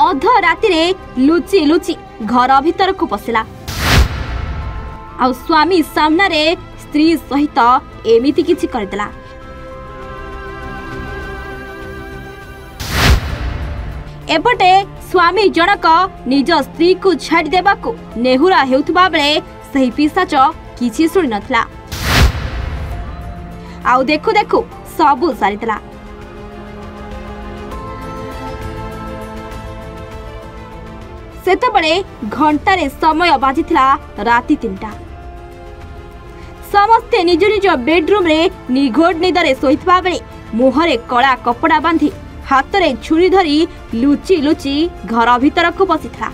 अध राति लुचि लुचि घर भीतर को पशिला आ स्वामी सामने स्त्री सहित एमिति किछि करदेला। एपटे स्वामी जनक निज स्त्री को छाड़ी देबाकू नेहुरा हेउथबा बेले सही पिशाच किछि सुनि नथला। आउ देखु देखु सबु सारितला। सेतबेले घंटारे समय बाजिथिला राति 3टा। समस्ते निज निज बेडरूम रे निघोड़ निदरे सोइथबा बेले मुहरे कला कपड़ा बांधी हातरे छुरी धरी लुचि लुचि घर भीतर को पशिथिला।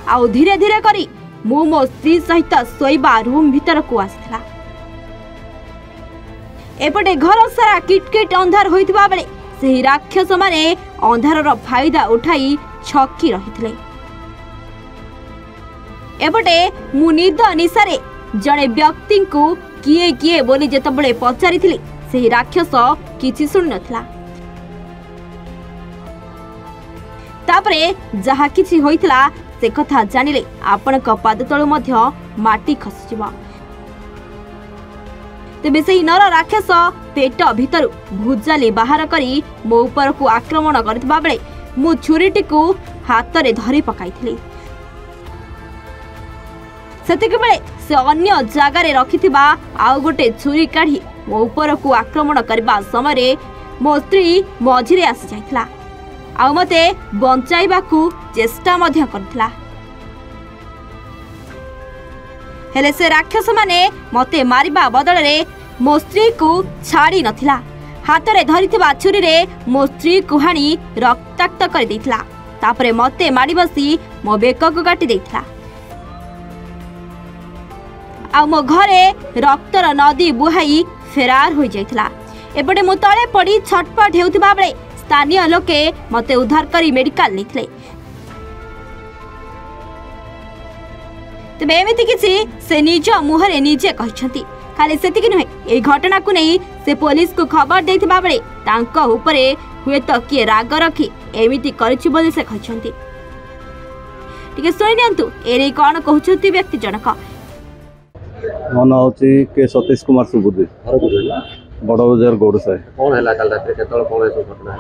आउ धीरे धीरे करी मो स्त्री सहित सोइबा रूम भीतर को आसिथिला। एपटे घर सारा किटकिट अंधार होइथबा बेले सेही राक्षस माने अंधारर फायदा उठाई छकी रहिथिले। एपटे मु निद निशारे जड़े व्यक्ति को किए किए बोली जेतबेले पचारिथिली सेही राक्षस किछि सुनि नथिला। तापरे जहा किछि होइथिला से कथा जानिले आपनक पाद तळु मध्य माटी खसिजिबा। तेबे सेही नर राक्षस पेट भीतर भुजाली बाहर करी मो ऊपर को आक्रमण करथिबा बेले मु छुरीटी को हाथ रे धरि पकाइथिली। सेतिक बेले से अन्य जगार रखिथिबा आउ गोटे छुरी काढ़ी मो ऊपर को आक्रमण करबा समय मो स्त्री मझिरे आसी जाइथिला आउ मते बंचाइबाकू चेष्टा मध्य करथिला। हेले से राक्षस माने मते मारिबा बदल रे मो स्त्री को छाड़ी नथिला। हाथ रे धरिथिबा छुरी रे मो स्त्री को हाणी रक्ताक्त कर देथिला। तापरे मते माडी बसी मो बेक को काटी देथिला। आ मो घरे रक्तर नदी बुहाई फेरार हो जाइथिला। एपटे मु तळे पड़ी छटपट हेउथिबा बेले स्थानीय लोके मते उद्धार करी मेडिकल नेथिले। तबे एमिति किछि से निज मुहरे निजे कहिसंती। खाली सेतिक नुहे ए घटना को नहीं से पुलिस को खबर देथिबा बेले तांको ऊपरे हुए तो किए राग रखी एमिति करिछि बोली से कहिसंती। टिके सुनि नियंतु एरे कोन कहउछंती व्यक्ति जनक। मन होची के सतीश कुमार सुबुद्धि बड़ बजार गौड़ साहे। कौन है कल रात केतल कौन है घटना है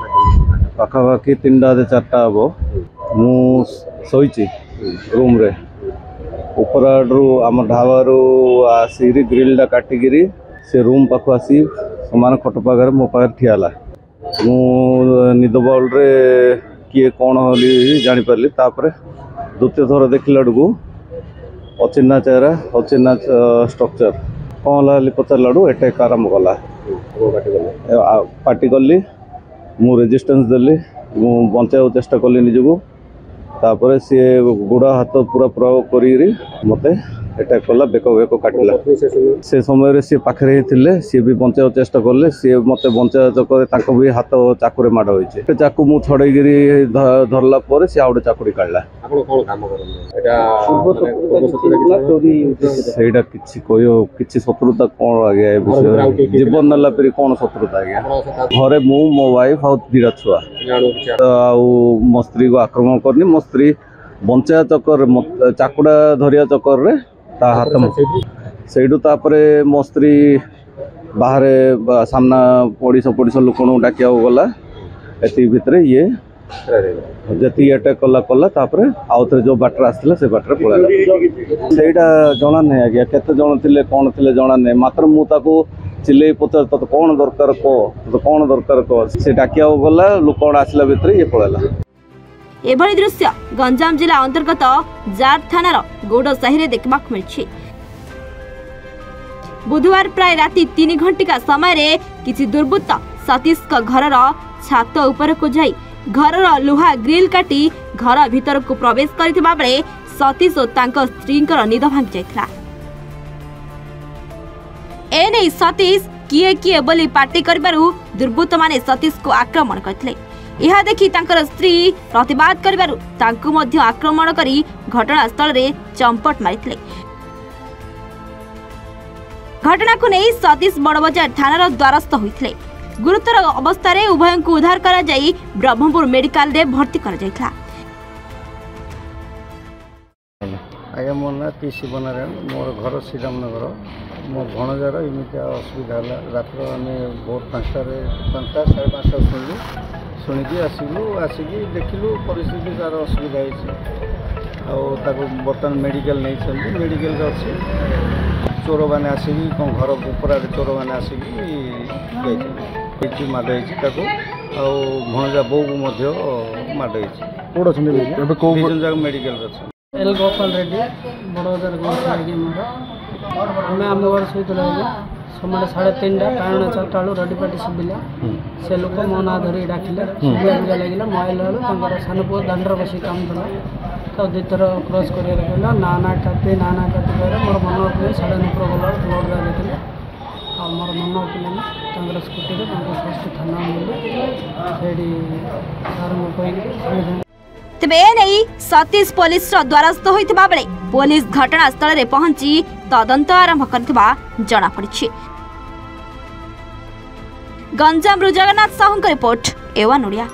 पाखापाखि 3टा 4टा हम मु सोईची रूम रे ऊपर आडू आम ढाबारू आसी ग्रिलटा काटिकी से रूम पाख आसी समान खट पाखे मो पाखे ठियाला। मु निद बल रे किए कौन होली जानीपारि। तापर द्वितीय थर देखला बेलू अचिन्ना चेहरा अचिन्ना स्ट्रक्चर कौन है पचारा अटैक आरंभ कला। पार्टी कली मु रेजिस्टेंस देली मु बचाई चेष्टा कली निजको। तापर सी गोड़ हाथ पूरा प्रयोग करी मते अटैक कला बेक बेक काटिला। से समय सी पाखे ही थे सी भी बचाई चेष्टा कले सी मत बचाई चक्कर भी हाथ चाकू माड़ हो चाकू मु छड़ेगिरी धरला सी आउ चाकुरी काढ़ला। सेटा किसी शत्रुता कौन आज्ञा जीवन नाला परी कौन शत्रुता आज्ञा घरे मु मो वाइफ आउ 2टा छुआ मो स्त्री को आक्रमण करनी। मो स्त्री बंचा चक्कर चाकुड़ा धरिया चक्कर रे ता हाथ सेठू मो स्त्री बाहर सामना पड़ोसा लोक डाकिया गला। एति भितर ये जी अटैक कला कला आउ थे जो बाटर आसला से बाटर पड़ा सेटा जना नहीं आज्ञा केते जन थे कौन थे जना नहीं। मात्र मुझे चिल्ले पचार तो कौन दरकार कह तो कौन दरकार कह से डाकिया गला लोक आसला भितर ये पड़ा। एभली दृश्य गंजाम जिला अंतर्गत जार थानार गौड़ साहि देखा मिली। बुधवार प्राय राति 3 घंटिका समय किसी दुर्बृत्त सतीश घर छात उपर को जाई घर लुहा ग्रिल काटी घर भीतर को प्रवेश करथिबा बेले सतीश और तांको स्त्री निद भांगी जाइथिला। एने सतीश किए किए बोली पार्टी करबारु दुर्बृत्त माने सतीश को आक्रमण करथिले। यह देखि तांकर स्त्री प्रतिवाद करबारु तांको मध्य आक्रमण करी घटनास्थल रे चंपट मारिथिले। घटना को नहीं सतीश बड़बजार थानार द्वारस्थ होइथिले। गुरुतर अवस्था रे उभय को उद्धार करा जाई ब्रह्मपुर मेडिकल रे भर्ती करा जाइथिला। मो ना पी शिवनारायण मोर घर श्रीरामनगर मो भणजार एमती असुविधा है रात आम भोर 5टा 5:30 शुणु शुणिकी आसिक देखिलु परिस्थिति तार असुविधा होता बर्तमान मेडिकल नहीं मेडिकल अच्छे चोर मैंने आसिक कौन घर उपरा चोर मैंने आसिक माड़ भणजा बो को माड़ मेडिकल अच्छे एल गोपाल रेड्डी बड़ोदर गई मोर आम आम घर शोला समय 3:30 कारण 4टा बेलू रडीपाटी शुभिला से लोक मो ना धरी डाकिले शुभिला लगे मोबाइल सान पुओ दांडर बस काम कला तो दुईथर क्रॉस कर नाना काटी कह मोर मन उठे 9:30 गला ब्लड जाते मोर मन उठे स्कूटी फर्स्ट थाना मिली सार कही तेबे एने सतीश पुलिस द्वारस्थ होइतबा बेले पुलिस घटनास्थल रे पहुंची तदंत आरंभ करथिबा जणा पड़िछि। गंजाम रु जगन्नाथ साहू रिपोर्ट एवन ओडिया।